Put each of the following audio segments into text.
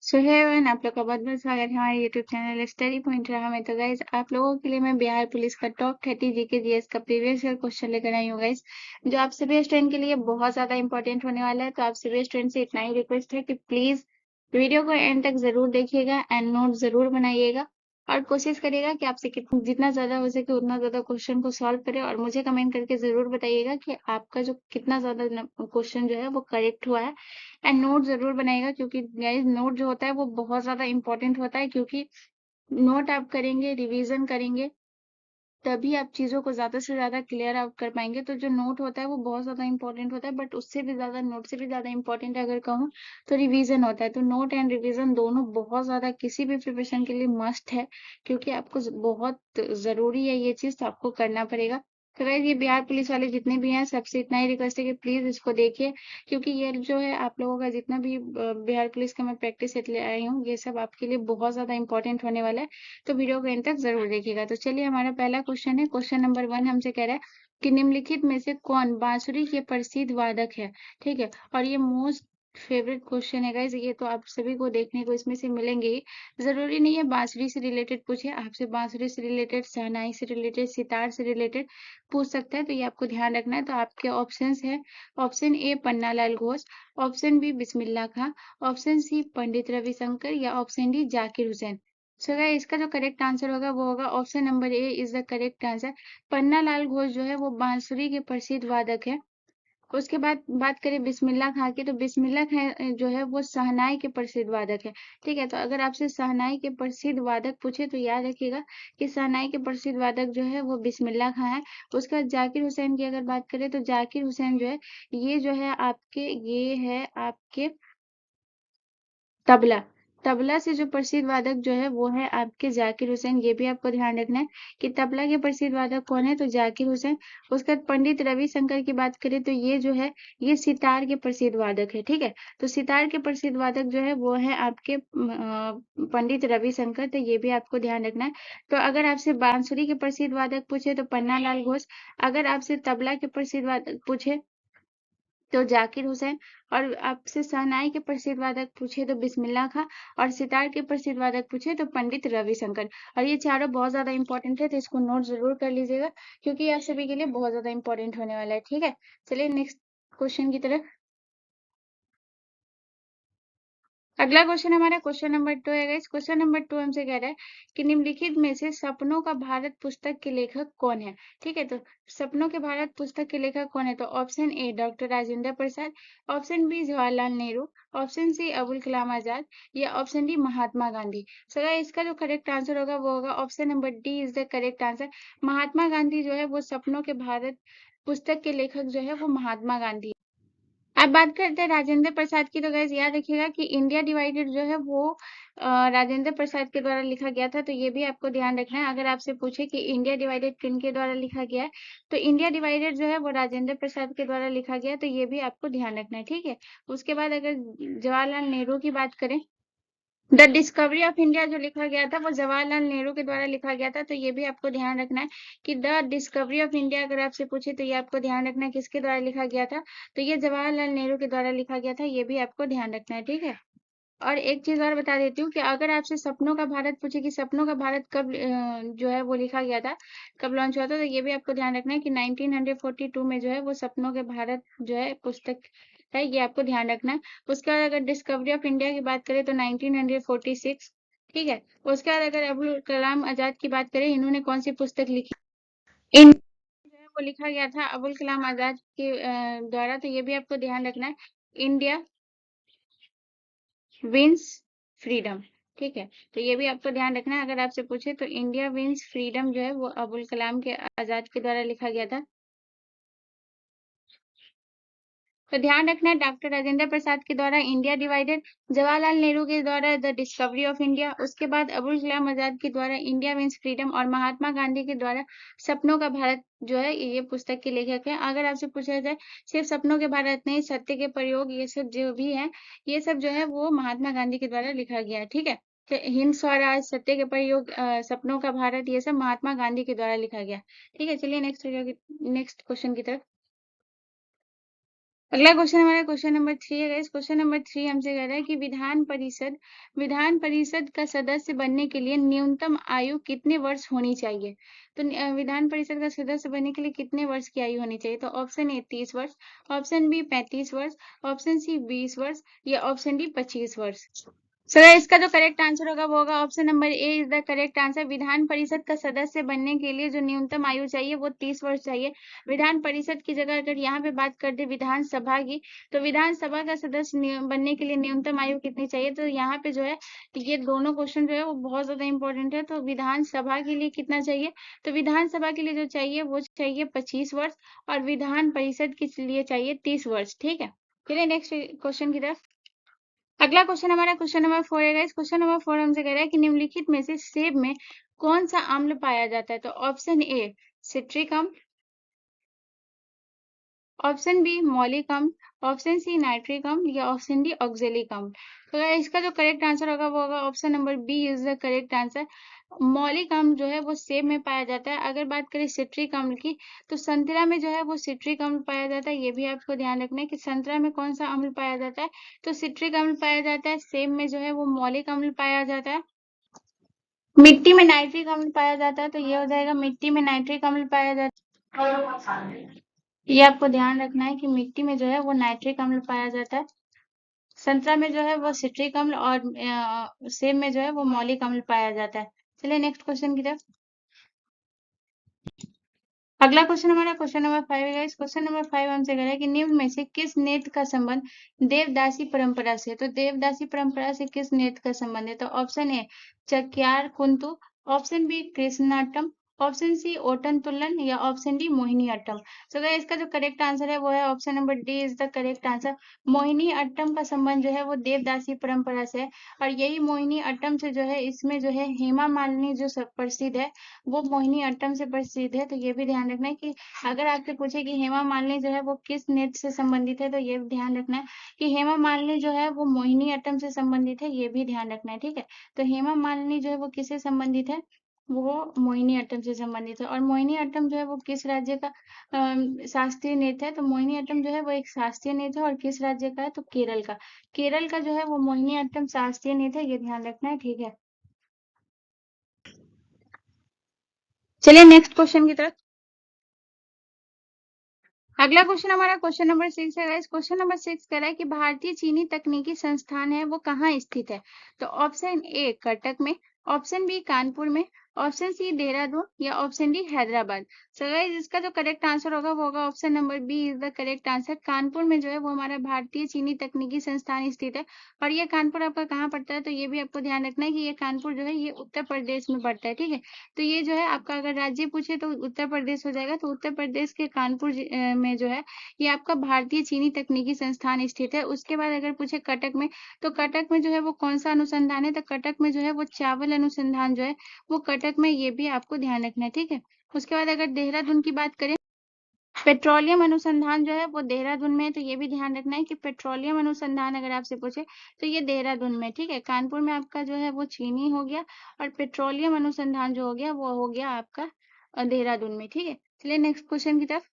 सो hey everyone, आप लोग का बहुत-बहुत स्वागत है हमारे यूट्यूब चैनल स्टडी पॉइंट राह में। तो गाइस, आप लोगों के लिए मैं बिहार पुलिस का टॉप 30 जीके जीएस का प्रीवियस ईयर क्वेश्चन लेकर आई हूँ गाइस, जो आप सभी स्टूडेंट के लिए बहुत ज्यादा इंपॉर्टेंट होने वाला है। तो आप सभी स्टूडेंट से इतना ही रिक्वेस्ट है कि प्लीज वीडियो को एंड तक जरूर देखिएगा एंड नोट जरूर बनाइएगा और कोशिश करिएगा कि आपसे जितना ज्यादा हो सके उतना ज्यादा क्वेश्चन को सॉल्व करें, और मुझे कमेंट करके जरूर बताइएगा कि आपका जो कितना ज्यादा क्वेश्चन जो है वो करेक्ट हुआ है। एंड नोट जरूर बनाइएगा, क्योंकि गाइस नोट जो होता है वो बहुत ज्यादा इंपॉर्टेंट होता है, क्योंकि नोट आप करेंगे, रिवीजन करेंगे, तभी आप चीजों को ज्यादा से ज्यादा क्लियर आउट कर पाएंगे। तो जो नोट होता है वो बहुत ज्यादा इंपॉर्टेंट होता है, बट उससे भी ज्यादा, नोट से भी ज्यादा इंपॉर्टेंट अगर कहूँ तो रिवीजन होता है। तो नोट एंड रिवीजन दोनों बहुत ज्यादा किसी भी प्रिपरेशन के लिए मस्ट है, क्योंकि आपको बहुत जरूरी है ये चीज, तो आपको करना पड़ेगा। तो गाइस, ये बिहार पुलिस वाले जितने भी हैं सबसे इतना ही रिक्वेस्ट है कि प्लीज इसको देखिए, क्योंकि ये जो है आप लोगों का जितना भी बिहार पुलिस का मैं प्रैक्टिस सेट ले आई हूँ, ये सब आपके लिए बहुत ज्यादा इंपॉर्टेंट होने वाला है। तो वीडियो को एंड तक जरूर देखिएगा। तो चलिए, हमारा पहला क्वेश्चन है। क्वेश्चन नंबर 1 हमसे कह रहा है कि निम्नलिखित में से कौन बांसुरी के प्रसिद्ध वादक है। ठीक है, और ये मोस्ट फेवरेट क्वेश्चन है गाइज, ये तो आप सभी को देखने को इसमें से मिलेंगे ही। जरूरी नहीं है बांसुरी से रिलेटेड पूछे, आपसे बांसुरी से रिलेटेड, शहनाई से रिलेटेड, सितार से रिलेटेड पूछ सकता है। तो ये आपको ध्यान रखना है। तो आपके ऑप्शंस है, option A Pannalal Ghosh, option B Bismillah Khan, option C Pandit Ravishankar, या option D Zakir Hussain. So guys, इसका जो करेक्ट आंसर होगा वो होगा option number A is the correct answer. Panna Lal Ghosh जो है वो बांसुरी के प्रसिद्ध वादक है। उसके बाद बात करें बिस्मिल्लाह खां की, तो बिस्मिल्लाह खां जो है वो शहनाई के प्रसिद्ध वादक है। ठीक है, तो अगर आपसे शहनाई के प्रसिद्ध वादक पूछे तो याद रखिएगा कि शहनाई के प्रसिद्ध वादक जो है वो बिस्मिल्लाह खां है। उसके बाद जाकिर हुसैन की अगर बात करें, तो जाकिर हुसैन जो है, ये जो है आपके, ये है आपके तबला। तबला से जो प्रसिद्ध वादक जो है वो है आपके जाकिर हुसैन। ये भी आपको ध्यान रखना है कि तबला के प्रसिद्ध वादक कौन है, तो जाकिर हुसैन। उसके बाद पंडित रविशंकर की बात करें तो ये जो है, ये सितार के प्रसिद्ध वादक है। ठीक है, तो सितार के प्रसिद्ध वादक जो है वो है आपके पंडित रविशंकर। तो ये भी आपको ध्यान रखना है। तो अगर आपसे बांसुरी के प्रसिद्ध वादक पूछे तो पन्ना लाल घोष, अगर आपसे तबला के प्रसिद्ध वादक पूछे तो जाकिर हुसैन, और आपसे शहनाई के प्रसिद्ध वादक पूछे तो बिस्मिल्लाह खां, और सितार के प्रसिद्ध वादक पूछे तो पंडित रविशंकर। और ये चारों बहुत ज्यादा इंपॉर्टेंट है, तो इसको नोट जरूर कर लीजिएगा, क्योंकि यह सभी के लिए बहुत ज्यादा इंपॉर्टेंट होने वाला है। ठीक है, चलिए नेक्स्ट क्वेश्चन की तरफ। अगला क्वेश्चन हमारा क्वेश्चन नंबर 2 है गाइस। क्वेश्चन नंबर 2 हमसे कह रहा है कि निम्नलिखित में से सपनों का भारत पुस्तक के लेखक कौन है। ठीक है, तो सपनों के भारत पुस्तक के लेखक कौन है, तो option A doctor Rajendra Prasad, option B Jawaharlal Nehru, option C Abul Kalam Azad, या option D Mahatma Gandhi. So guys, इसका जो करेक्ट आंसर होगा वो होगा option number D is the correct answer. Mahatma Gandhi जो है वो सपनों के भारत पुस्तक के लेखक जो है वो महात्मा गांधी। अब बात करते हैं राजेंद्र प्रसाद की। तो गाइस, याद रखिएगा कि इंडिया डिवाइडेड जो है वो राजेंद्र प्रसाद के द्वारा लिखा गया था। तो ये भी आपको ध्यान रखना है। अगर आपसे पूछे कि इंडिया डिवाइडेड किन के द्वारा लिखा गया है, तो इंडिया डिवाइडेड जो है वो राजेंद्र प्रसाद के द्वारा लिखा गया है। तो ये भी आपको ध्यान रखना है। ठीक है, उसके बाद अगर जवाहरलाल नेहरू की बात करें, द डिस्कवरी ऑफ इंडिया जो लिखा गया था वो जवाहरलाल नेहरू के द्वारा लिखा गया था। तो ये भी आपको ध्यान रखना है कि द डिस्कवरी ऑफ इंडिया अगर आपसे पूछे तो ये आपको ध्यान रखना है किसके द्वारा लिखा गया था, तो ये जवाहरलाल नेहरू के द्वारा लिखा गया था। ये भी आपको ध्यान रखना है। ठीक है, और एक चीज और बता देती हूँ कि अगर आपसे सपनों का भारत पूछे कि सपनों का भारत कब जो है वो लिखा गया था, कब लॉन्च हुआ था, तो ये भी आपको ध्यान रखना है कि 1942 में जो है वो सपनों के भारत जो है पुस्तक है, ये आपको ध्यान रखना है। उसके बाद अगर डिस्कवरी ऑफ इंडिया की बात करें तो 1946। ठीक है, उसके बाद अगर अबुल कलाम आजाद की बात करें, इन्होंने कौन सी पुस्तक लिखी, इन जो है वो लिखा गया था अबुल कलाम आजाद के द्वारा। तो ये भी आपको ध्यान रखना है, इंडिया विंस फ्रीडम। ठीक है, तो ये भी आपको ध्यान रखना है। अगर आपसे पूछे तो इंडिया विंस फ्रीडम जो है वो अबुल कलाम के आजाद के द्वारा लिखा गया था। तो ध्यान रखना है, डॉक्टर राजेंद्र प्रसाद के द्वारा इंडिया डिवाइडेड, जवाहरलाल नेहरू के द्वारा द डिस्कवरी ऑफ इंडिया, उसके बाद अबुल कलाम आजाद के द्वारा इंडिया विंस फ्रीडम, और महात्मा गांधी के द्वारा सपनों का भारत जो है ये पुस्तक के लेखक है। अगर आपसे पूछा जाए सिर्फ सपनों के भारत नहीं, सत्य के प्रयोग, ये सब जो भी है, ये सब जो है वो महात्मा गांधी के द्वारा लिखा गया है। ठीक है, तो हिंद स्वराज, सत्य के प्रयोग, सपनों का भारत, ये सब महात्मा गांधी के द्वारा लिखा गया। ठीक है, चलिए नेक्स्ट क्वेश्चन की तरफ। अगला क्वेश्चन हमारा क्वेश्चन नंबर 3 है गाइस। क्वेश्चन नंबर 3 हमसे कह रहा है कि विधान परिषद का सदस्य बनने के लिए न्यूनतम आयु कितने वर्ष होनी चाहिए। तो विधान परिषद का सदस्य बनने के लिए कितने वर्ष की आयु होनी चाहिए। तो ऑप्शन ए 30 वर्ष, ऑप्शन बी 35 वर्ष, ऑप्शन सी 20 वर्ष या ऑप्शन डी 25 वर्ष। सो इसका जो करेक्ट आंसर होगा वो होगा option number A is the correct answer. Vidhan Parishad का सदस्य बनने के लिए जो न्यूनतम आयु चाहिए वो 30 वर्ष चाहिए। विधान परिषद की जगह अगर यहाँ पे बात करते विधानसभा की, तो विधानसभा का सदस्य बनने के लिए न्यूनतम आयु कितनी चाहिए। तो यहाँ पे जो है ये दोनों क्वेश्चन जो है वो बहुत ज्यादा इंपॉर्टेंट है। तो विधानसभा के लिए कितना चाहिए, तो विधानसभा के लिए जो चाहिए वो चाहिए 25 वर्ष और विधान परिषद के लिए चाहिए 30 वर्ष। ठीक है, चलिए नेक्स्ट क्वेश्चन की तरफ। अगला क्वेश्चन हमारा क्वेश्चन नंबर 4 है गाइस। क्वेश्चन नंबर 4 हमसे कह रहा है कि निम्नलिखित में से सेब में कौन सा अम्ल पाया जाता है। तो ऑप्शन ए सिट्रिक अम्ल, ऑप्शन बी मौलिक अम्ल, ऑप्शन सी नाइट्रिक अम्ल या ऑप्शन डी ऑक्जेलिक अम्ल। तो इसका जो करेक्ट आंसर होगा वो होगा option number B is the correct answer. मौलिक अम्ल जो है वो सेब में पाया जाता है। अगर बात करें सिट्रिक अम्ल की, तो संतरा में जो है वो सिट्रिक अम्ल पाया जाता है। ये भी आपको ध्यान रखना है कि संतरा में कौन सा अम्ल पाया जाता है, तो सिट्रिक अम्ल पाया जाता है। सेब में जो है वो मौलिक अम्ल पाया जाता है। मिट्टी में नाइट्रिक अम्ल पाया जाता है, तो ये हो जाएगा मिट्टी में नाइट्रिक अम्ल पाया जाता है। ये आपको ध्यान रखना है कि मिट्टी में जो है वो नाइट्रिक अम्ल पाया जाता है। संतरा में जो है वो सिट्रिक अम्ल और सेब में जो है वो मौलिक अम्ल पाया जाता है। चलिए नेक्स्ट क्वेश्चन की तरफ। अगला क्वेश्चन हमारा क्वेश्चन नंबर 5 है गाइस। क्वेश्चन नंबर 5 हमसे कह रहा है कि निम्न में से किस नृत्य का संबंध देवदासी परंपरा से। तो देवदासी परंपरा से किस नृत्य का संबंध है। तो option A Chakyar Koothu, option B Krishnattam, option C Ottan Thullal या ऑप्शन डी मोहिनी अट्टम। तो गाइस इसका जो करेक्ट आंसर है वो है option number D is the correct answer. Mohiniyattam का संबंध जो है वो देवदासी परंपरा से है। और यही मोहिनी अट्टम से जो है इसमें जो है हेमा मालिनी जो प्रसिद्ध है वो मोहिनी अट्टम से प्रसिद्ध है। तो ये भी ध्यान रखना है कि अगर आपसे पूछे कि हेमा मालिनी जो है वो किस नृत्य से संबंधित है, तो ये ध्यान रखना है कि हेमा मालिनी जो है वो मोहिनी अट्टम से संबंधित है। ये भी ध्यान रखना है, ठीक है। तो हेमा मालिनी जो है वो किससे संबंधित है, वो मोहिनी अट्टम से संबंधित है। और मोहिनी अट्टम जो है वो किस राज्य का शास्त्रीय नृत्य है। तो मोहिनी अट्टम जो है वो एक शास्त्रीय नृत्य है और किस राज्य का है, तो केरल का। केरल का जो है वो मोहिनी अट्टम शास्त्रीय नृत्य है, ये ध्यान रखना है, ठीक है। चलिए नेक्स्ट क्वेश्चन की तरफ। अगला क्वेश्चन हमारा क्वेश्चन नंबर 6 है गाइस। क्वेश्चन नंबर 6 कह रहा है कि भारतीय चीनी तकनीकी संस्थान है वो कहाँ स्थित है। तो ऑप्शन ए कटक में, ऑप्शन बी कानपुर में, ऑप्शन सी देहरादून या option D Hyderabad. So guys इसका जो करेक्ट आंसर होगा वो होगा option number B is the correct answer. Kanpur में जो है वो हमारा भारतीय चीनी तकनीकी संस्थान स्थित है। और ये कानपुर आपका कहाँ पड़ता है, तो ये भी आपको ध्यान रखना है कि ये कानपुर जो है ये उत्तर प्रदेश में पड़ता है, ठीक है। तो ये जो है आपका अगर राज्य पूछे तो उत्तर प्रदेश हो जाएगा। तो उत्तर प्रदेश के कानपुर में जो है ये आपका भारतीय चीनी तकनीकी संस्थान स्थित है। उसके बाद अगर पूछे कटक में, तो कटक में जो है वो कौन सा अनुसंधान है, तो कटक में जो है वो चावल अनुसंधान जो है वो कटक में, ये भी आपको ध्यान रखना है, ठीक है। उसके बाद अगर देहरादून की बात करें, पेट्रोलियम अनुसंधान जो है वो देहरादून में है। तो ये भी ध्यान रखना है कि पेट्रोलियम अनुसंधान अगर आपसे पूछे तो ये देहरादून में, ठीक है। कानपुर में आपका जो है वो चीनी हो गया और पेट्रोलियम अनुसंधान जो हो गया वो हो गया आपका देहरादून में, ठीक है। चलिए नेक्स्ट क्वेश्चन की तरफ।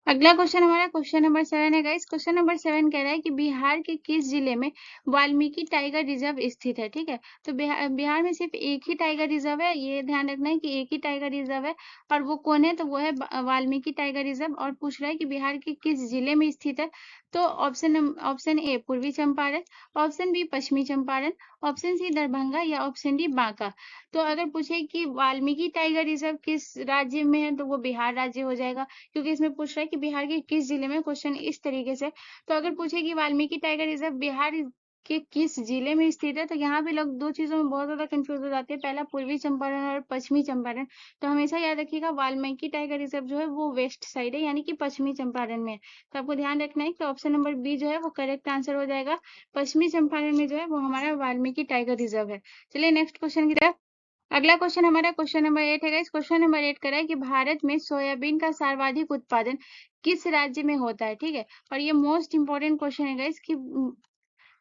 अगला क्वेश्चन हमारा क्वेश्चन नंबर 7 है गाइस। क्वेश्चन नंबर 7 कह रहा है कि बिहार के किस जिले में वाल्मीकि टाइगर रिजर्व स्थित है, ठीक है। तो बिहार में सिर्फ एक ही टाइगर रिजर्व है, ये ध्यान रखना है कि एक ही टाइगर रिजर्व है। और वो कौन है, तो वो है वाल्मीकि टाइगर रिजर्व। और पूछ रहा है कि बिहार के किस जिले में स्थित है। तो ऑप्शन ए पूर्वी चंपारण, ऑप्शन बी पश्चिमी चंपारण, ऑप्शन सी दरभंगा या ऑप्शन डी बांका। तो अगर पूछे कि वाल्मीकि टाइगर रिजर्व किस राज्य में है, तो वो बिहार राज्य हो जाएगा, क्योंकि इसमें पूछ रहा है कि बिहार के किस जिले में। क्वेश्चन इस तरीके से। तो अगर पूछे कि वाल्मीकि टाइगर रिजर्व बिहार के किस जिले में स्थित है, तो यहाँ भी लोग दो चीजों में बहुत ज्यादा कंफ्यूज हो जाते हैं, पहला पूर्वी चंपारण और पश्चिमी चंपारण। तो हमेशा याद रखिएगा वाल्मीकि टाइगर रिजर्व जो है वो वेस्ट साइड है, यानी कि पश्चिमी चंपारण में है। तो आपको ध्यान रखना है कि ऑप्शन नंबर बी जो है वो करेक्ट आंसर हो जाएगा। पश्चिमी चंपारण में जो है वो हमारा वाल्मीकि टाइगर रिजर्व है। चलिए नेक्स्ट क्वेश्चन की तरफ। अगला क्वेश्चन हमारा क्वेश्चन नंबर 8 है गाइस। क्वेश्चन नंबर 8 कर रहा है कि भारत में सोयाबीन का सर्वाधिक उत्पादन किस राज्य में होता है, ठीक है। और ये मोस्ट इंपोर्टेंट क्वेश्चन है गाइस कि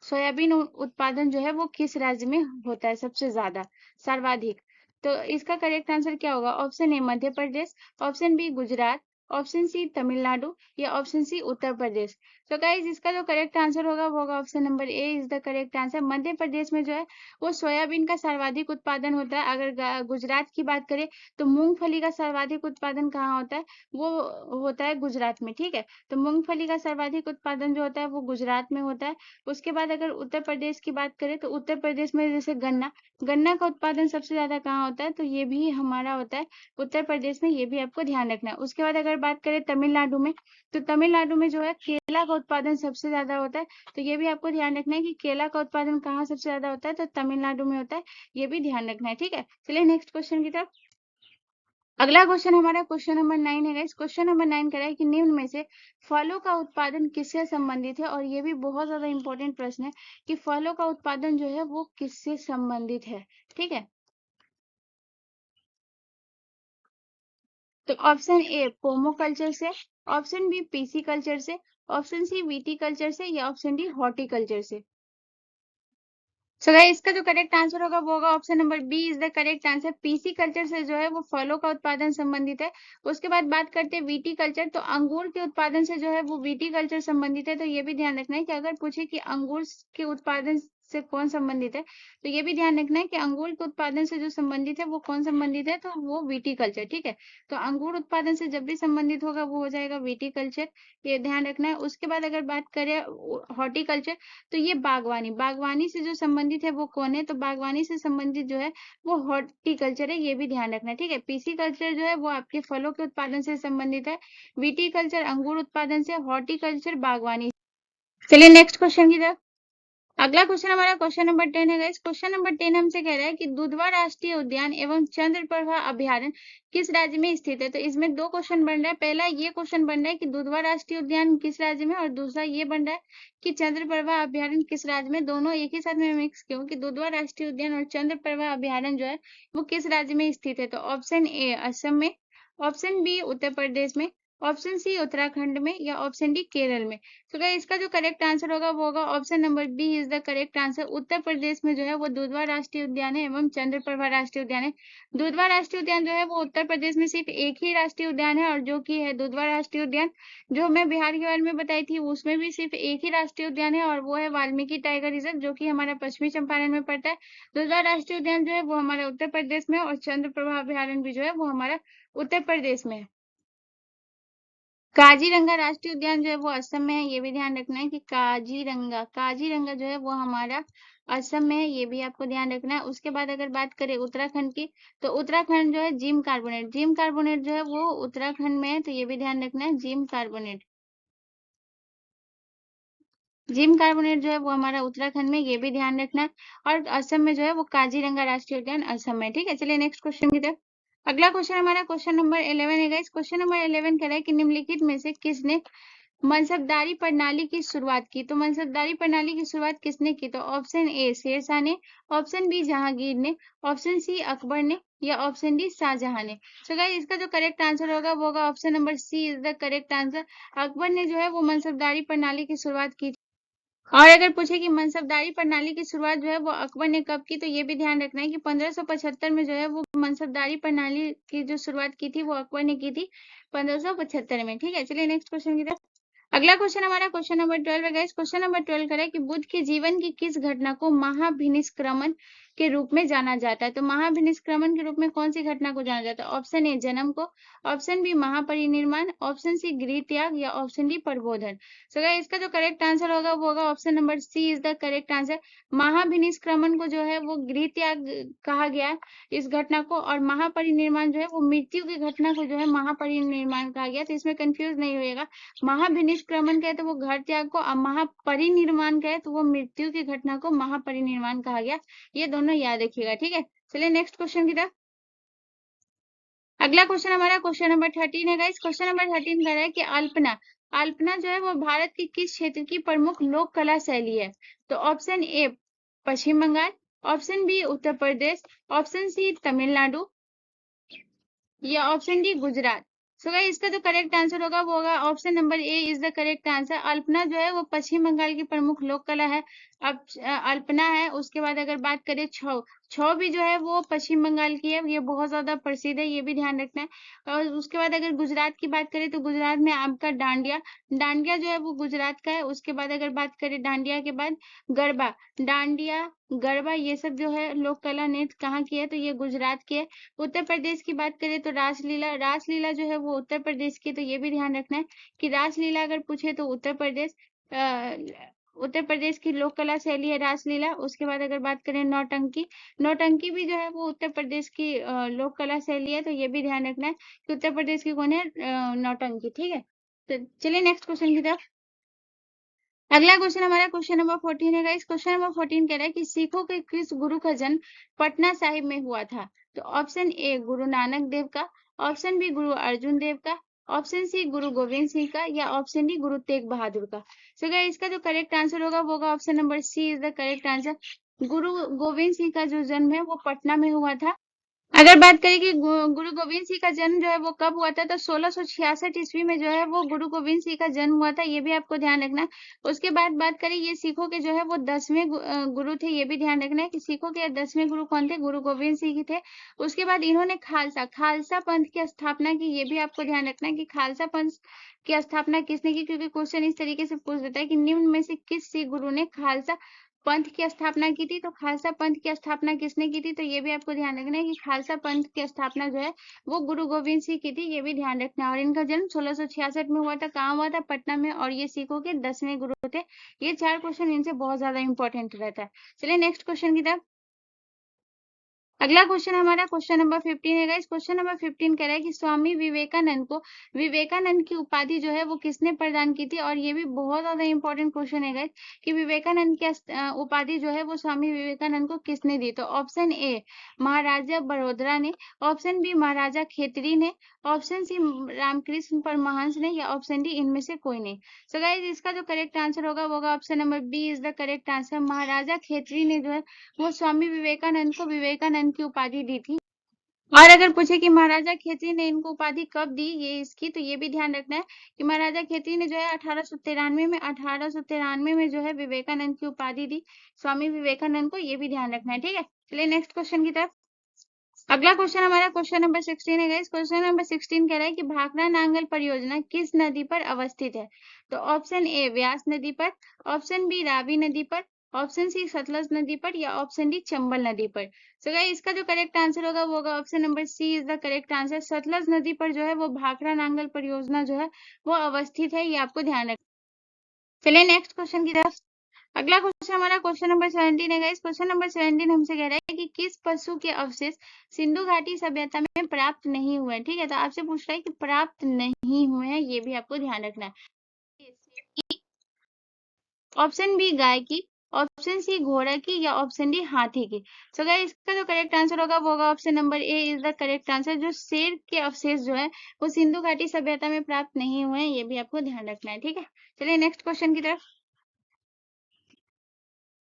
सोयाबीन उत्पादन जो है वो किस राज्य में होता है सबसे ज्यादा, सर्वाधिक। तो इसका करेक्ट आंसर क्या होगा, option A Madhya Pradesh, option B Gujarat, option C Tamil Nadu या ऑप्शन सी उत्तर प्रदेश। तो गाइज इसका जो करेक्ट आंसर होगा वो होगा option number A is the correct answer. Madhya Pradesh में जो है वो सोयाबीन का सर्वाधिक उत्पादन होता है। अगर गुजरात की बात करें तो मूंगफली का सर्वाधिक उत्पादन कहाँ होता है, वो होता है गुजरात में। ठीक है, तो मूंगफली का सर्वाधिक उत्पादन जो होता है वो गुजरात में होता है। उसके बाद अगर उत्तर प्रदेश की बात करें तो उत्तर प्रदेश में जैसे गन्ना, गन्ना का उत्पादन सबसे ज्यादा कहाँ होता है, तो ये भी हमारा होता है उत्तर प्रदेश में, ये भी आपको ध्यान रखना है। उसके बाद अगर बात करें तमिलनाडु में, तो तमिलनाडु में जो है केला का उत्पादन सबसे ज्यादा होता है। तो ये भी आपको ध्यान रखना है कि केला का उत्पादन कहाँ सबसे ज्यादा होता है, तो तमिलनाडु में होता है, ये भी ध्यान रखना है। ठीक है, चलिए नेक्स्ट क्वेश्चन की तरफ। अगला क्वेश्चन हमारा क्वेश्चन नंबर 9 है गाइस। क्वेश्चन नंबर 9 कह रहा है कि निम्न में से फलों का उत्पादन किससे संबंधित है, और ये भी बहुत ज्यादा इंपॉर्टेंट प्रश्न है कि फलों का उत्पादन जो है वो किससे संबंधित है। ठीक है, तो ऑप्शन ए पोमो कल्चर से, ऑप्शन बी पीसी कल्चर से, ऑप्शन सी वीटी कल्चर से, या ऑप्शन डी हॉर्टिकल्चर से। सो गाइस इसका जो करेक्ट आंसर होगा वो होगा option number B is the correct answer. Pisciculture से जो है वो फलों का उत्पादन संबंधित है। उसके बाद बात करते हैं वीटी कल्चर, तो अंगूर के उत्पादन से जो है वो वीटी कल्चर संबंधित है। तो ये भी ध्यान रखना है कि अगर पूछे कि अंगूर के उत्पादन से कौन संबंधित है, तो ये भी ध्यान रखना है कि अंगूर के उत्पादन से जो संबंधित है वो कौन संबंधित है, तो वो वीटी कल्चर। ठीक है, तो अंगूर उत्पादन से जब भी संबंधित होगा वो हो जाएगा वीटी कल्चर, ये ध्यान रखना है। उसके बाद अगर बात करें हॉर्टिकल्चर, तो ये बागवानी, बागवानी से जो संबंधित है वो कौन है, तो बागवानी से संबंधित जो है वो हॉर्टिकल्चर है, ये भी ध्यान रखना है। ठीक है, पीसी कल्चर जो है वो आपके फलों के उत्पादन से संबंधित है, विटीकल्चर अंगूर उत्पादन से, हॉर्टिकल्चर बागवानी। चलिए नेक्स्ट क्वेश्चन की तरफ। अगला क्वेश्चन हमारा क्वेश्चन नंबर 10 है गाइस। क्वेश्चन नंबर 10 हमसे कह रहा है कि दुधवा राष्ट्रीय उद्यान एवं चंद्रप्रभा अभयारण्य किस राज्य में स्थित है। तो इसमें दो क्वेश्चन बन रहा है। पहला ये क्वेश्चन बन रहा है कि दुधवा राष्ट्रीय उद्यान किस राज्य में, और दूसरा ये बन रहा है कि चंद्रप्रभा अभयारण्य किस राज्य में। दोनों एक ही साथ में मिक्स क्यों, कि दुधवा राष्ट्रीय उद्यान और चंद्रप्रभा अभयारण्य जो है वो किस राज्य में स्थित है। तो ऑप्शन ए असम में, ऑप्शन बी उत्तर प्रदेश में, ऑप्शन सी उत्तराखंड में, या ऑप्शन डी केरल में। तो गाइस इसका जो करेक्ट आंसर होगा वो होगा option number B is the correct answer. Uttar Pradesh में जो है वो दुधवा राष्ट्रीय उद्यान है एवं चंद्रप्रभा राष्ट्रीय उद्यान है। दुधवा राष्ट्रीय उद्यान जो है वो उत्तर प्रदेश में सिर्फ एक ही राष्ट्रीय उद्यान है, और जो कि है दुधवा राष्ट्रीय उद्यान। जो मैं बिहार के बारे में बताई थी उसमें भी सिर्फ एक ही राष्ट्रीय उद्यान है, और वो है वाल्मीकि टाइगर रिजर्व, जो कि हमारा पश्चिमी चंपारण में पड़ता है। दुधवा राष्ट्रीय उद्यान जो है वो हमारा उत्तर प्रदेश में, और चंद्रप्रभा अभयारण्य भी जो है वो हमारा उत्तर प्रदेश में है। काजीरंगा राष्ट्रीय उद्यान जो है वो असम में है, ये भी ध्यान रखना है कि काजीरंगा, काजीरंगा जो है वो हमारा असम में है, ये भी आपको ध्यान रखना है। उसके बाद अगर बात करें उत्तराखंड की, तो उत्तराखंड जो है जिम कार्बोनेट, जिम कार्बोनेट जो है वो उत्तराखंड में है, तो ये भी ध्यान रखना है जिम कार्बोनेट, जिम कार्बोनेट जो है वो हमारा उत्तराखंड में, ये भी ध्यान रखना है। और असम में जो है वो काजीरंगा राष्ट्रीय उद्यान असम में। ठीक है, चलिए नेक्स्ट क्वेश्चन की तरफ। अगला क्वेश्चन हमारा क्वेश्चन नंबर 11 है गाइस। क्वेश्चन नंबर 11 कह रहा है कि निम्नलिखित में से किसने मनसबदारी प्रणाली की शुरुआत की। तो मनसबदारी प्रणाली की शुरुआत किसने की, तो ऑप्शन ए शेरशाह ने, ऑप्शन बी जहांगीर ने, ऑप्शन सी अकबर ने, या ऑप्शन डी शाहजहां ने। तो गाइस इसका जो करेक्ट आंसर होगा वो होगा option number C is the correct answer. Akbar ने जो है वो मनसबदारी प्रणाली की शुरुआत की। और अगर पूछे कि मनसबदारी प्रणाली की शुरुआत जो है वो अकबर ने कब की, तो ये भी ध्यान रखना है कि 1575 में जो है वो मनसबदारी प्रणाली की जो शुरुआत की थी वो अकबर ने की थी 1575 में। ठीक है, चलिए नेक्स्ट क्वेश्चन की तरफ। अगला क्वेश्चन हमारा क्वेश्चन नंबर 12 है गाइस। क्वेश्चन नंबर 12 कह रहा है कि बुद्ध के जीवन की किस घटना को महाभिनिष्क्रमण के रूप में जाना जाता है। तो महाभिनिष्क्रमण के रूप में कौन सी घटना को जाना जाता है, ऑप्शन ए जन्म को, ऑप्शन बी महापरिनिर्वाण, ऑप्शन सी गृह त्याग, या ऑप्शन डी प्रबोधन। सो गाइस इसका जो करेक्ट आंसर होगा वो होगा option number C is the correct answer. महाभिनिष्क्रमण को जो है वो गृह त्याग कहा गया है इस घटना को, और महापरिनिर्वाण जो है वो मृत्यु की घटना को जो है महापरिनिर्वाण कहा गया। तो इसमें कंफ्यूज नहीं होएगा, महाभिनिष्क्रमण कहे तो वो घर त्याग को, और महापरिनिर्वाण कहे तो वो मृत्यु की घटना को महापरिनिर्वाण कहा गया। ये दोनों याद रखिएगा। ठीक है, चलिए नेक्स्ट क्वेश्चन की तरफ। अगला क्वेश्चन हमारा क्वेश्चन नंबर 13 है गाइस। क्वेश्चन नंबर 13 कह रहा है कि अल्पना, अल्पना जो है वो भारत के किस क्षेत्र की प्रमुख लोक कला शैली है। तो option A Paschim Bengal, option B Uttar Pradesh, option C Tamil Nadu, या option D Gujarat. So guys इसका जो करेक्ट आंसर होगा वो होगा option number A is the correct answer. Alpana जो है वो पश्चिम बंगाल की प्रमुख लोक कला है। अब अल्पना है, उसके बाद अगर बात करें छौ, छौ भी जो है वो पश्चिम बंगाल की है, ये बहुत ज्यादा प्रसिद्ध है, ये भी ध्यान रखना है। और उसके बाद अगर गुजरात की बात करें तो गुजरात में आपका डांडिया, डांडिया जो है वो गुजरात का है। उसके बाद अगर बात करें डांडिया के बाद गरबा, डांडिया, गरबा, ये सब जो है लोक कला नृत्य कहाँ की है, तो ये गुजरात की है। उत्तर प्रदेश की बात करें तो रासलीला, रासलीला जो है वो उत्तर प्रदेश की है, तो ये भी ध्यान रखना है कि रासलीला अगर पूछे तो उत्तर प्रदेश, उत्तर प्रदेश की लोक कला शैली है रासलीला। उसके बाद अगर बात करें नौटंकी, नौटंकी भी जो है वो उत्तर प्रदेश की लोक कला शैली है, तो ये भी ध्यान रखना है कि उत्तर प्रदेश की कौन है, नौटंकी। ठीक है, तो चलिए नेक्स्ट क्वेश्चन की तरफ। अगला क्वेश्चन हमारा क्वेश्चन नंबर 14 है गाइस। क्वेश्चन नंबर 14 कह रहा है कि सिखों के किस गुरु का जन्म पटना साहिब में हुआ था? तो ऑप्शन ए गुरु नानक देव का, ऑप्शन बी गुरु अर्जुन देव का, ऑप्शन सी गुरु गोविंद सिंह का, या ऑप्शन डी गुरु तेग बहादुर का। सो गाइस इसका जो करेक्ट आंसर होगा वो होगा option number C is the correct answer. Guru Gobind Singh का जो जन्म है वो पटना में हुआ था। अगर बात करें कि गुरु गोविंद सिंह का जन्म जो है वो कब हुआ था, तो 1666 ईस्वी में जो है वो गुरु गोविंद सिंह का जन्म हुआ था, ये भी आपको ध्यान रखना है। उसके बाद बात करें, ये सिखों के जो है वो 10वें गुरु थे, ये भी ध्यान रखना है कि सिखों के 10वें गुरु कौन थे, गुरु गोविंद सिंह ही थे। उसके बाद इन्होंने खालसा, खालसा पंथ की स्थापना की, ये भी आपको ध्यान रखना है कि खालसा पंथ की स्थापना किसने की, क्योंकि क्वेश्चन इस तरीके से पूछ देता है कि निम्न में से किस सिख गुरु ने खालसा पंथ की स्थापना की थी। तो खालसा पंथ की स्थापना किसने की थी, तो ये भी आपको ध्यान रखना है कि खालसा पंथ की स्थापना जो है वो गुरु गोविंद सिंह की थी, ये भी ध्यान रखना है। और इनका जन्म 1666 में हुआ था, कहाँ हुआ था, पटना में, और ये सिखों के 10वें गुरु थे। ये 4 क्वेश्चन इनसे बहुत ज्यादा इंपॉर्टेंट रहता है। चलिए नेक्स्ट क्वेश्चन की तरफ। अगला क्वेश्चन हमारा क्वेश्चन नंबर 15 है गाइस। क्वेश्चन नंबर 15 कह रहा है कि स्वामी विवेकानंद को विवेकानंद की उपाधि जो है वो किसने प्रदान की थी? और ये भी बहुत ज्यादा इंपॉर्टेंट क्वेश्चन है गाइस कि विवेकानंद की उपाधि जो है वो स्वामी विवेकानंद को किसने दी? तो ऑप्शन ए महाराजा बड़ोदरा ने, ऑप्शन बी महाराजा खेतरी ने, ऑप्शन सी रामकृष्ण परमहंस ने, या ऑप्शन डी इनमें से कोई नहीं। सो गाइस इसका जो करेक्ट आंसर होगा वो होगा option number B is the correct answer. Maharaja Khetri ने जो है वो स्वामी विवेकानंद को विवेकानंद की उपाधि दी थी। और अगर पूछे कि महाराजा खेतरी ने इनको उपाधि कब दी, ये इसकी, तो ये भी ध्यान रखना है कि महाराजा खेतरी ने जो है 1893 में जो है विवेकानंद की उपाधि दी स्वामी विवेकानंद को, ये भी ध्यान रखना है। ठीक है, चलिए नेक्स्ट क्वेश्चन की तरफ। अगला क्वेश्चन हमारा क्वेश्चन नंबर 16 है गाइस। क्वेश्चन नंबर 16 कह रहा है कि भाखड़ा नांगल परियोजना किस नदी पर अवस्थित है? तो ऑप्शन ए व्यास नदी पर, ऑप्शन बी रावी नदी पर, ऑप्शन सी सतलज नदी पर, या ऑप्शन डी चंबल नदी पर। सो गाइस इसका जो करेक्ट आंसर होगा वो होगा option number C is the correct answer. Sutlej नदी पर जो है वो भाखड़ा नांगल परियोजना जो है वो अवस्थित है, ये आपको ध्यान रखना। चलिए नेक्स्ट क्वेश्चन की तरफ। अगला क्वेश्चन हमारा क्वेश्चन नंबर 17 है गाइस। क्वेश्चन नंबर 17 हमसे कह रहा है कि किस पशु के अवशेष सिंधु घाटी सभ्यता में प्राप्त नहीं हुए? ठीक है, तो आपसे पूछ रहा है कि प्राप्त नहीं हुए हैं, ये भी आपको ध्यान रखना है। ऑप्शन बी गाय की, ऑप्शन सी घोड़ा की, या ऑप्शन डी हाथी की। सो गाइस इसका जो करेक्ट आंसर होगा वो होगा option number A is the correct answer. जो शेर के अवशेष जो है वो सिंधु घाटी सभ्यता में प्राप्त नहीं हुए हैं, ये भी आपको ध्यान रखना है। ठीक है, चलिए नेक्स्ट क्वेश्चन की तरफ।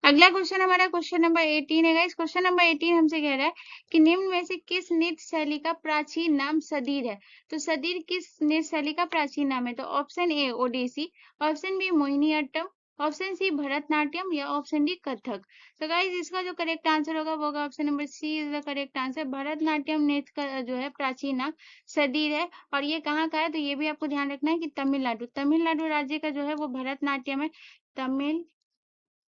अगला क्वेश्चन हमारा क्वेश्चन नंबर 18 है गाइस। क्वेश्चन नंबर 18 हमसे कह रहा है कि निम्न में से किस नृत्य शैली का प्राचीन नाम सदीर है? तो सदीर किस नृत्य शैली का प्राचीन नाम है? तो option A Odissi, option B Mohiniyattam, option C Bharatanatyam, या ऑप्शन डी कथक। तो गाइस इसका जो करेक्ट आंसर होगा वो होगा option number C is the correct answer. Bharatanatyam नृत्य का जो है प्राचीन नाम सदीर है, और ये कहाँ का है, तो ये भी आपको ध्यान रखना है कि तमिलनाडु, तमिलनाडु राज्य का जो है वो भरतनाट्यम है। तमिल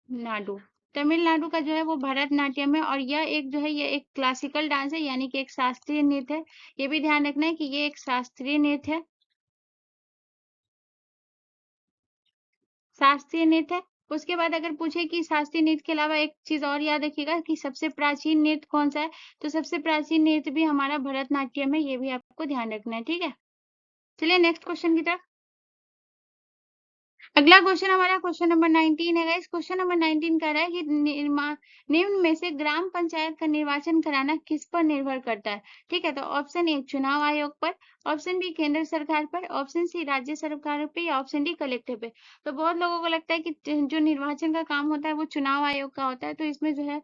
नाडु, तमिलनाडु का जो है वो भरतनाट्यम है, और यह एक जो है ये एक क्लासिकल डांस है, यानी कि एक शास्त्रीय नृत्य है। ये भी ध्यान रखना है कि ये एक शास्त्रीय नृत्य है, शास्त्रीय नृत्य है। उसके बाद अगर पूछे कि शास्त्रीय नृत्य के अलावा एक चीज और याद रखिएगा कि सबसे प्राचीन नृत्य कौन सा है, तो सबसे प्राचीन नृत्य भी हमारा भरतनाट्यम है, ये भी आपको ध्यान रखना है। ठीक है, चलिए नेक्स्ट क्वेश्चन की तरफ। अगला क्वेश्चन हमारा क्वेश्चन नंबर 19 है गाइस। क्वेश्चन नंबर 19 कह रहा है कि निम्न में से ग्राम पंचायत का निर्वाचन कराना किस पर निर्भर करता है? ठीक है, तो ऑप्शन ए चुनाव आयोग पर, ऑप्शन बी केंद्र सरकार पर, ऑप्शन सी राज्य सरकार पे, या ऑप्शन डी कलेक्टर पे। तो बहुत लोगों को लगता है कि जो निर्वाचन का काम होता है वो चुनाव आयोग का होता है, तो इसमें जो है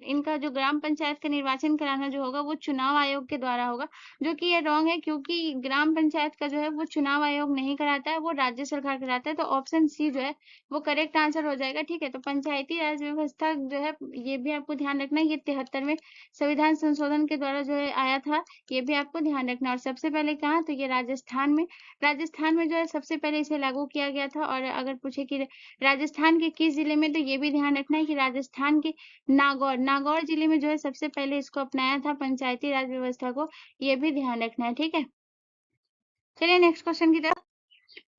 इनका जो ग्राम पंचायत का निर्वाचन कराना जो होगा वो चुनाव आयोग के द्वारा होगा, जो कि ये रॉन्ग है, क्योंकि ग्राम पंचायत का जो है वो चुनाव आयोग नहीं कराता है, वो राज्य सरकार कराता है। तो ऑप्शन सी जो है वो करेक्ट आंसर हो जाएगा। ठीक है, तो पंचायती राज व्यवस्था जो है ये भी आपको ध्यान रखना है, ये 73वें संविधान संशोधन के द्वारा जो है आया था, ये भी आपको ध्यान रखना है। और सबसे पहले कहाँ, तो ये राजस्थान में जो है सबसे पहले इसे लागू किया गया था। और अगर पूछे कि राजस्थान के किस जिले में, तो ये भी ध्यान रखना है कि राजस्थान के नागौर जिले में जो है सबसे पहले इसको अपनाया था पंचायती राज व्यवस्था को, ये भी ध्यान रखना है। ठीक है, चलिए नेक्स्ट क्वेश्चन की तरफ।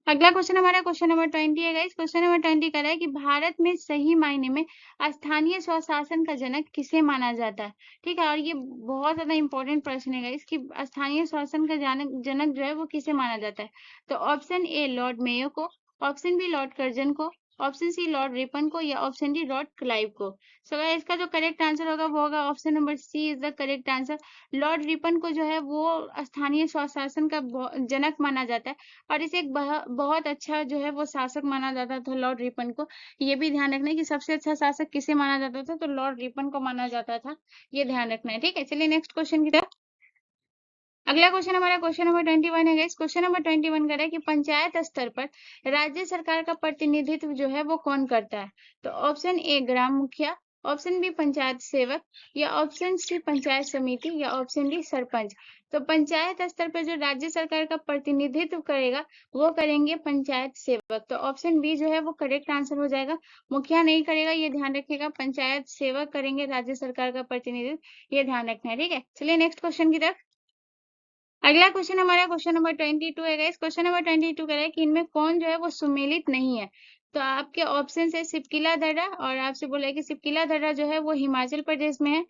अगला क्वेश्चन हमारा क्वेश्चन नंबर 20 है गाइस। क्वेश्चन नंबर 20 कह रहा है कि भारत में सही मायने में स्थानीय स्वशासन का जनक किसे माना जाता है। ठीक है, और ये बहुत ज्यादा इंपॉर्टेंट प्रश्न है गाइस कि स्थानीय शासन का जनक जो है वो किसे माना जाता है। तो ऑप्शन ए लॉर्ड मेयो को, ऑप्शन बी लॉर्ड कर्जन को, ऑप्शन सी लॉर्ड रिपन को, या ऑप्शन डी लॉर्ड क्लाइव को। सो इसका जो करेक्ट आंसर होगा वो होगा option number C is the correct answer. Lord Ripon को जो है वो स्थानीय स्वशासन का जनक माना जाता है, और इसे एक बहुत अच्छा जो है वो शासक माना जाता था लॉर्ड रिपन को। ये भी ध्यान रखना है कि सबसे अच्छा शासक किसे माना जाता था, तो लॉर्ड रिपन को माना जाता था, ये ध्यान रखना है। ठीक है, चलिए नेक्स्ट क्वेश्चन की तरफ। अगला क्वेश्चन हमारा क्वेश्चन नंबर 21 है गाइस। क्वेश्चन नंबर 21 कह रहा है कि पंचायत स्तर पर राज्य सरकार का प्रतिनिधित्व जो है वो कौन करता है। तो ऑप्शन ए ग्राम मुखिया, ऑप्शन बी पंचायत सेवक, या ऑप्शन सी पंचायत समिति, या ऑप्शन डी सरपंच। तो पंचायत स्तर पर जो राज्य सरकार का प्रतिनिधित्व करेगा वो करेंगे पंचायत सेवक। तो ऑप्शन बी जो है वो करेक्ट आंसर हो जाएगा। मुखिया नहीं करेगा, ये ध्यान रखिएगा, पंचायत सेवक करेंगे राज्य सरकार का प्रतिनिधित्व, ये ध्यान रखना है। ठीक है, चलिए नेक्स्ट क्वेश्चन की तरफ। अगला क्वेश्चन हमारा क्वेश्चन नंबर 22 है गाइस। क्वेश्चन नंबर 22 कह रहा है कि इनमें कौन जो है वो सुमेलित नहीं है। तो आपके ऑप्शन है सिपकिला दर्रा, और आपसे बोला है कि सिपकिला दर्रा जो है वो हिमाचल प्रदेश में है,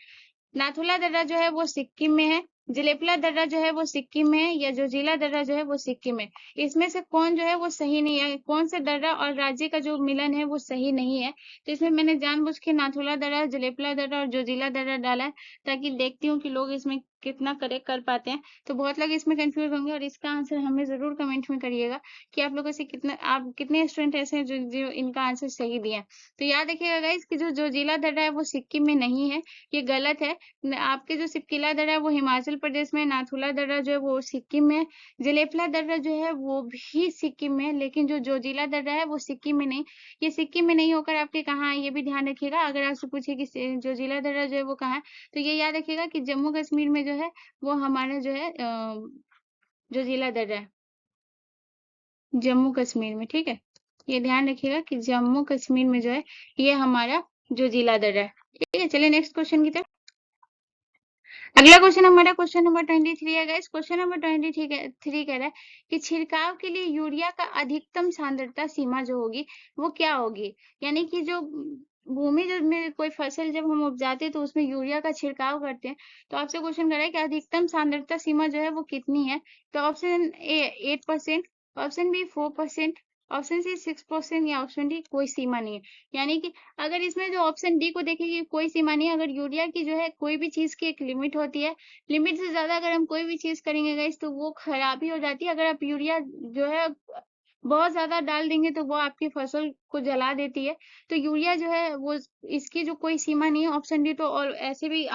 नाथुला दर्रा जो है वो सिक्किम में है, जलेपला दर्रा जो है वो सिक्किम में है, या जोजिला दर्रा जो है वो सिक्किम में। इसमें से कौन जो है वो सही नहीं है, कौन सा दर्रा और राज्य का जो मिलन है वो सही नहीं है। तो इसमें मैंने जानबूझ के नाथुला दर्रा, जलेपला दर्रा और जोजिला दर्रा डाला है, ताकि देखती हूँ कि लोग इसमें कितना करेक्ट कर पाते हैं। तो बहुत लोग इसमें कंफ्यूज होंगे, और इसका आंसर हमें जरूर कमेंट में करिएगा कि आप लोगों से आप कितने स्टूडेंट ऐसे हैं जो इनका आंसर सही दिए हैं। तो याद रखिएगा गाइस कि जो जोजिला दर्रा है वो सिक्किम में नहीं है, ये गलत है। आपके जो सिपकिला दर्रा है वो हिमाचल प्रदेश में, नाथुला दर्रा जो है वो सिक्किम में, जलेपला दर्रा जो है वो भी सिक्किम में, लेकिन जो जोजिला दर्रा है वो सिक्किम में नहीं। ये सिक्किम में नहीं होकर आपके कहाँ है, ये भी ध्यान रखिएगा। अगर आपसे पूछे कि जोजिला दर्रा जो है वो कहाँ है, तो ये याद रखिएगा कि जम्मू कश्मीर में जो है वो हमारा जो है जोजिला दर्रा है, जम्मू कश्मीर में। ठीक है, ये ध्यान रखिएगा कि जम्मू कश्मीर में जो है ये हमारा जोजिला दर्रा है। ठीक है, चलिए नेक्स्ट क्वेश्चन की तरफ। अगला क्वेश्चन हमारा क्वेश्चन नंबर 23 है गाइस। क्वेश्चन नंबर 23 कह रहा है कि छिड़काव के लिए यूरिया का अधिकतम सांद्रता सीमा जो होगी वो क्या होगी। यानी कि जो भूमि जब में कोई फसल जब हम उपजाते हैं तो उसमें यूरिया का छिड़काव करते हैं। तो आपसे क्वेश्चन कर रहा है कि अधिकतम सांद्रता सीमा जो है वो कितनी है। तो option A 8%, option B 4%, option C 6%, या ऑप्शन डी कोई सीमा नहीं है। यानी कि अगर इसमें जो ऑप्शन डी को देखेंगे कोई सीमा नहीं है। अगर यूरिया की जो है कोई भी चीज की एक लिमिट होती है, लिमिट से ज्यादा अगर हम कोई भी चीज करेंगे गाइस तो वो खराबी हो जाती है। अगर आप यूरिया जो है बहुत ज्यादा डाल देंगे तो वो आपकी फसल को जला देती है। तो यूरिया जो है वो इसकी जो कोई सीमा नहीं है। ऑप्शन डी तो और ऐसे भी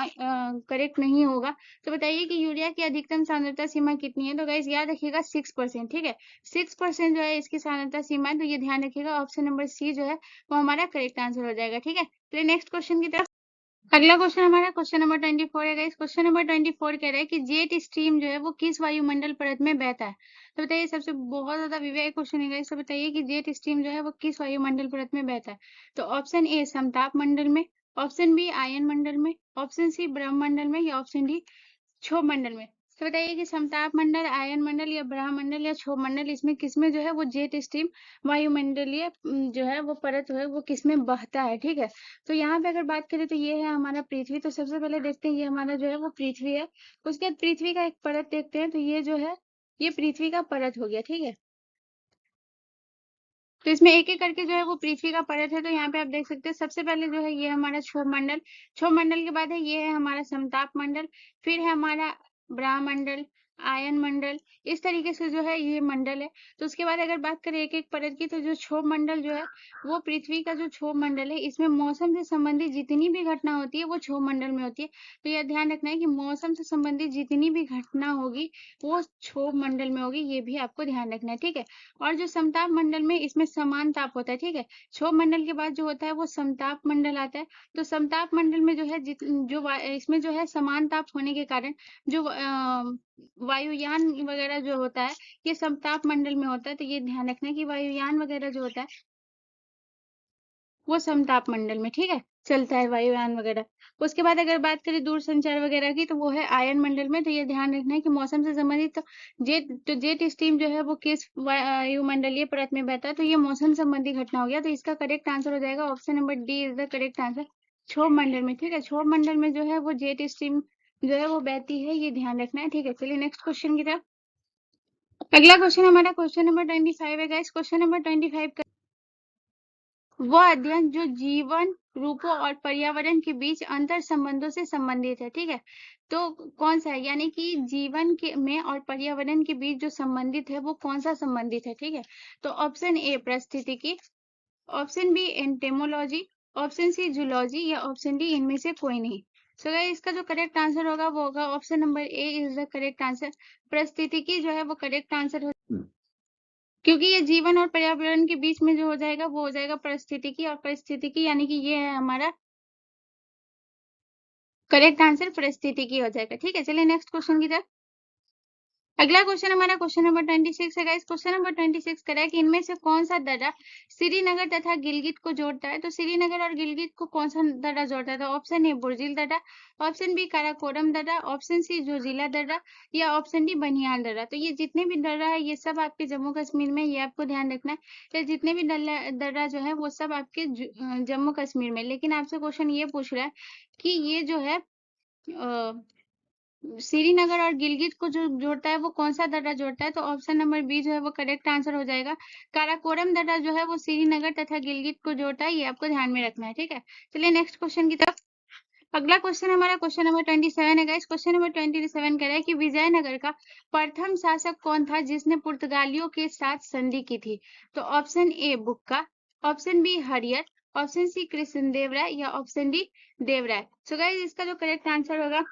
करेक्ट नहीं होगा। तो बताइए कि यूरिया की अधिकतम सांद्रता सीमा कितनी है। तो गाइस याद रखिएगा 6%। ठीक है, 6% जो है इसकी सांद्रता सीमा है, तो ये ध्यान रखिएगा। ऑप्शन नंबर सी जो है वो हमारा करेक्ट आंसर हो जाएगा। ठीक है, तो नेक्स्ट क्वेश्चन की तरफ। अगला क्वेश्चन हमारा क्वेश्चन नंबर 24 है गाइस। क्वेश्चन नंबर 24 कह रहा है कि जेट स्ट्रीम जो है वो किस वायुमंडल परत में बहता है। तो बताइए, सबसे बहुत ज्यादा विवेक क्वेश्चन है गाइस। तो बताइए कि जेट स्ट्रीम जो है वो किस वायुमंडल परत में बहता है। तो ऑप्शन ए समताप मंडल में, ऑप्शन बी आयन मंडल में, ऑप्शन सी ब्रह्मंडल में, या ऑप्शन डी क्षोभ मंडल में। तो बताइए कि समताप मंडल, आयन मंडल, या ब्रह्मंडल, या क्षोभ मंडल, इसमें किसमें जो है वो जेट स्ट्रीम वायुमंडलीय जो है वो परत जो है वो किसमें बहता है। ठीक है, तो यहाँ पे अगर बात करें तो ये है हमारा पृथ्वी। तो सबसे पहले देखते हैं, ये हमारा जो है वो पृथ्वी है। उसके बाद पृथ्वी का एक परत देखते हैं, तो ये जो है ये पृथ्वी का परत हो गया। ठीक है, तो इसमें एक एक करके जो है वो पृथ्वी का परत है। तो यहाँ पे आप देख सकते हैं, सबसे पहले जो है ये हमारा क्षोभ मंडल, क्षोभ मंडल के बाद है ये है हमारा समताप मंडल, फिर है हमारा ब्रह्मंडल, आयन मंडल, इस तरीके से जो है ये मंडल है। तो उसके बाद अगर बात करें एक-एक परत की, तो जो क्षोभ मंडल जो है, वो पृथ्वी का जो क्षोभ मंडल है, इसमें मौसम से संबंधित जितनी भी घटना होती है, वो क्षोभ मंडल में होती है। तो यह ध्यान रखना है कि मौसम से संबंधित जितनी भी घटना होगी, वो क्षोभ मंडल में होगी, ये भी आपको ध्यान रखना है, ठीक है? और जो समताप मंडल में, इसमें समान ताप होता है, ठीक है? क्षोभ मंडल के बाद जो होता है, वो समताप मंडल आता है। तो समताप मंडल में जो है, इसमें जो है समान ताप होने के कारण जो वायुयान वगैरह जो होता है, ये समताप मंडल में होता है। तो ये ध्यान रखना है कि वायुयान वगैरह जो होता है, वो समताप मंडल में, ठीक है, चलता है वायुयान वगैरह। उसके बाद अगर बात करें दूरसंचार वगैरह की, तो वो है आयन मंडल में। तो ये ध्यान रखना है कि मौसम से संबंधित जेट स्ट्रीम जो है, वो किस वायुमंडलीय परत में बहता है। तो ये मौसम संबंधी घटना हो गया। तो इसका करेक्ट आंसर हो जाएगा option number D is the correct answer, क्षोभ मंडल में, ठीक है? क्षोभ मंडल में जो है, वो जेट स्ट्रीम जो है वो बहती है, ये ध्यान रखना है, ठीक है? चलिए नेक्स्ट क्वेश्चन की तरफ। अगला क्वेश्चन हमारा क्वेश्चन नंबर 25 है गाइस। क्वेश्चन नंबर 25 का वह अध्ययन जो जीवन रूपों और पर्यावरण के बीच अंतर संबंधों से संबंधित है, ठीक है? तो कौन सा है? यानी कि जीवन के में और पर्यावरण के बीच जो संबंधित है, वो कौन सा संबंधित है, ठीक है? तो ऑप्शन ए पारिस्थितिकी, option B entomology, option C zoology या ऑप्शन डी इनमें से कोई नहीं। सो गाइस, इसका जो करेक्ट आंसर होगा, वो होगा option number A is the correct answer. पारिस्थितिकी जो है, वो करेक्ट आंसर हो, क्योंकि ये जीवन और पर्यावरण के बीच में जो हो जाएगा, वो हो जाएगा पारिस्थितिकी। और पारिस्थितिकी यानी कि ये है हमारा करेक्ट आंसर, पारिस्थितिकी हो जाएगा, ठीक है? चलिए नेक्स्ट क्वेश्चन की तरफ। अगला क्वेश्चन हमारा क्वेश्चन नंबर 26 है गाइस। क्वेश्चन नंबर 26 कह रहा है कि इनमें से कौन सा दर्रा श्रीनगर तथा गिलगित को जोड़ता है? तो श्रीनगर और गिलगित को कौन सा दर्रा जोड़ता है? तो ऑप्शन ए बुर्जिल दर्रा, ऑप्शन बी काराकोरम दर्रा, ऑप्शन सी जोजिला दर्रा या ऑप्शन डी बनियाल दर्रा। तो ये जितने भी दर्रा है, ये सब आपके जम्मू कश्मीर में, ये आपको ध्यान रखना है। ये जितने भी दर्रा जो है, वो सब आपके जम्मू कश्मीर में। लेकिन आपसे क्वेश्चन ये पूछ रहा है कि ये जो है श्रीनगर और गिलगित को जो जोड़ता है, वो कौन सा दर्रा जोड़ता है? तो ऑप्शन नंबर बी जो है, वो करेक्ट आंसर हो जाएगा। काराकोरम दर्रा जो है, वो श्रीनगर तथा गिलगित को जोड़ता है, ये आपको ध्यान में रखना है, ठीक है? चलिए नेक्स्ट क्वेश्चन की तरफ। अगला क्वेश्चन हमारा क्वेश्चन नंबर 27 है गाइस। क्वेश्चन नंबर 27 कह रहा है कि विजयनगर का प्रथम शासक कौन था जिसने पुर्तगालियों के साथ संधि की थी? तो option A Bukka, option B Harihar, option C Krishnadevaraya या option D Devaraya. So guys, इसका जो करेक्ट आंसर होगा,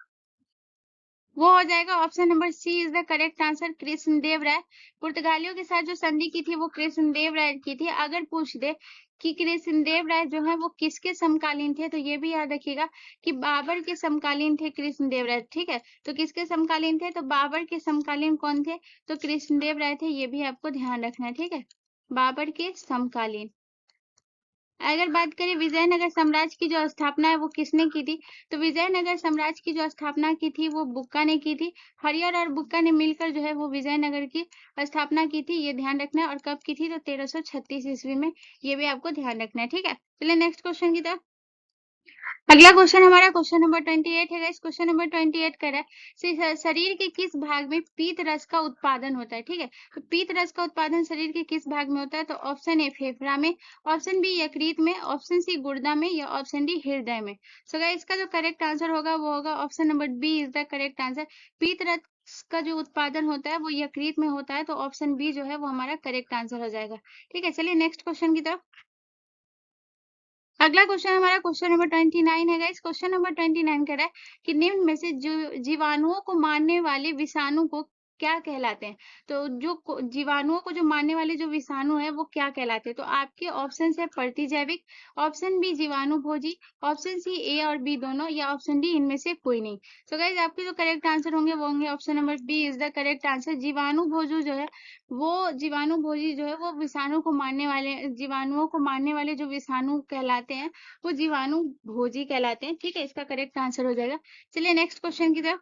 वो हो जाएगा option number C is the correct answer, Krishnadevaraya. पुर्तगालियों के साथ जो संधि की थी, वो कृष्णदेवराय की थी। अगर पूछ दे कि कृष्णदेवराय जो है, वो किसके समकालीन थे, तो ये भी याद रखिएगा कि बाबर के समकालीन थे कृष्णदेवराय, ठीक है? तो किसके समकालीन थे? तो बाबर के समकालीन कौन थे? तो कृष्णदेवराय थे। ये भी आपको ध्यान रखना है, ठीक है? बाबर के समकालीन। अगर बात करें विजयनगर साम्राज्य की जो स्थापना है, वो किसने की थी? तो विजयनगर साम्राज्य की जो स्थापना की थी, वो बुक्का ने की थी। हरियर और बुक्का ने मिलकर जो है, वो विजयनगर की स्थापना की थी, ये ध्यान रखना है। और कब की थी? तो 1336 ईस्वी में। ये भी आपको ध्यान रखना है, ठीक है? चलिए नेक्स्ट क्वेश्चन की तरफ। अगला क्वेश्चन हमारा क्वेश्चन नंबर 28 है गाइस। क्वेश्चन नंबर 28 कह रहा है शरीर के किस भाग में पीत रस का उत्पादन होता है, ठीक है? तो पीत रस का उत्पादन शरीर के किस भाग में होता है? तो ऑप्शन ए फेफड़ा में, ऑप्शन बी यकृत में, ऑप्शन सी गुर्दा में या ऑप्शन डी हृदय में। सो गाइस, इसका जो करेक्ट आंसर होगा, वो होगा option number B is the correct answer. पीत रस का जो उत्पादन होता है, वो यकृत में होता है। तो ऑप्शन बी जो है, वो हमारा करेक्ट आंसर हो जाएगा, ठीक है? चलिए नेक्स्ट क्वेश्चन की तरफ। अगला क्वेश्चन हमारा क्वेश्चन नंबर 29 है गाइस। क्वेश्चन नंबर 29 कह रहा है कि निम्न में से जीवाणुओं को मारने वाले विषाणु को क्या कहलाते हैं? तो जीवाणुओं को जो मारने वाले जो विषाणु है, वो क्या कहलाते हैं? तो आपके ऑप्शन है प्रतिजैविक, ऑप्शन बी जीवाणु भोजी, ऑप्शन सी ए और बी दोनों या ऑप्शन डी इनमें से कोई नहीं। तो गाइस, आपके जो करेक्ट आंसर होंगे, वो होंगे option number B is the correct answer. जीवाणु भोजू जो है, वो जीवाणु भोजी जो है, वो विषाणु को मारने वाले, जीवाणुओं को मारने वाले जो विषाणु कहलाते हैं, वो जीवाणु भोजी कहलाते हैं, ठीक है? इसका करेक्ट आंसर हो जाएगा। चलिए नेक्स्ट क्वेश्चन की तरफ।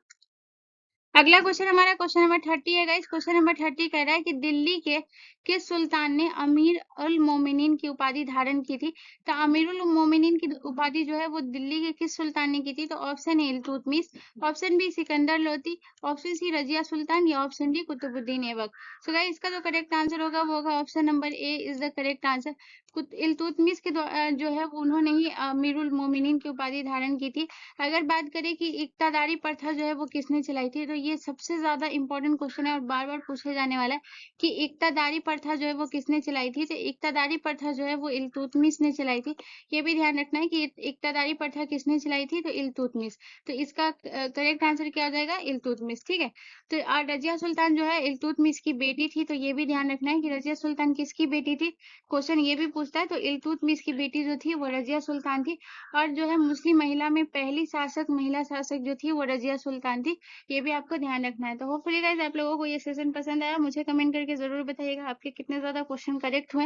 अगला क्वेश्चन हमारा क्वेश्चन नंबर 30 है गाइस। क्वेश्चन नंबर 30 कह रहा है कि दिल्ली के किस सुल्तान ने अमीर उल मोमिनीन की उपाधि धारण की थी? तो अमीर उल मोमिनीन की उपाधि जो है, वो दिल्ली के किस सुल्तान ने की थी? तो option A Iltutmish, option B Sikandar Lodhi, option C Razia Sultan या option D Qutbuddin Aibak. So guys, इसका जो करेक्ट आंसर होगा, वो होगा option number A is the correct answer. Iltutmish के जो है वो उन्होंने ही अमीरुल मोमिनीन की उपाधि धारण की थी। अगर बात करें कि इक्तादारी प्रथा जो है वो किसने चलाई थी, तो ये सबसे ज़्यादा इम्पोर्टेंट क्वेश्चन है और बार-बार पूछा जाने वाला है कि इक्तादारी प्रथा जो है वो किसने चलाई थी? तो इक्तादारी प्रथा जो है वो इल्तुतमिश ने चलाई थी। ये भी ध्यान रखना है कि इक्तादारी प्रथा किसने चलाई थी? तो इल्तुतमिश। तो इसका करेक्ट आंसर क्या हो जाएगा? इल्तुतमिश, ठीक है? तो रज़िया सुल्तान जो है इल्तुतमिश की बेटी थी, तो ये भी ध्यान रखना है कि रज़िया सुल्तान किसकी बेटी थी? क्वेश्चन ये भी पूछता है, तो इल्तुतमिश की बेटी जो थी वो रज़िया सुल्तान थी और जो है मुस्लिम महिला में पहली महिला शासक जो थी वो रज़िया सुल्तान थी। ये भी आपको ध्यान रखना है। तो होपफुली गाइस आप लोगों को ये सेशन पसंद आया। मुझे कमेंट करके ज़रूर बताइएगा आपके कितने ज़्यादा क्वेश्चन करेक्ट हुए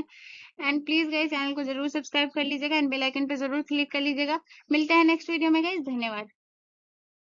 एंड प्लीज़ गाइस चैनल को ज़रूर सब्सक्राइब कर लीजिएगा एंड बेल आइकन पे ज़रूर क्लिक कर लीजिएगा। मिलते हैं नेक्स्ट वीडियो में गाइस, धन्यवाद।